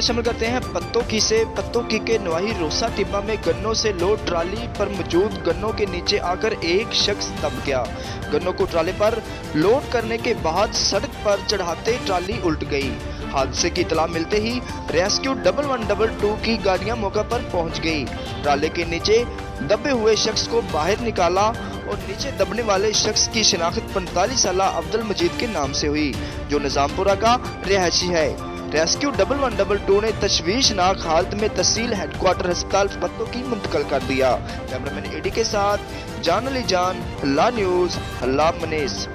शामिल करते हैं पत्तोकी से। पत्तोकी के नवाही रोसा टिब्बा में गन्नों से लोड ट्राली पर मौजूद गन्नों के नीचे आकर एक शख्स दब गया। गन्नों को ट्राले पर लोड करने के बाद सड़क पर चढ़ाते ट्राली उल्ट गई। हादसे की इतला मिलते ही रेस्क्यू 1112 की गाड़ियां मौके पर पहुंच गई। ट्राले के नीचे दबे हुए शख्स को बाहर निकाला और नीचे दबने वाले शख्स की शिनाख्त 45 साल अब्दुल मजीद के नाम से हुई, जो निजामपुरा का रिहायशी है। रेस्क्यू 1112 ने तशवीशनाक हालत में तहसील हेडक्वार्टर अस्पताल पत्तोकी मुंतकिल कर दिया। कैमरामैन एडी के साथ जान अली जान, अल्लाह न्यूज, अल्लाह मनीस।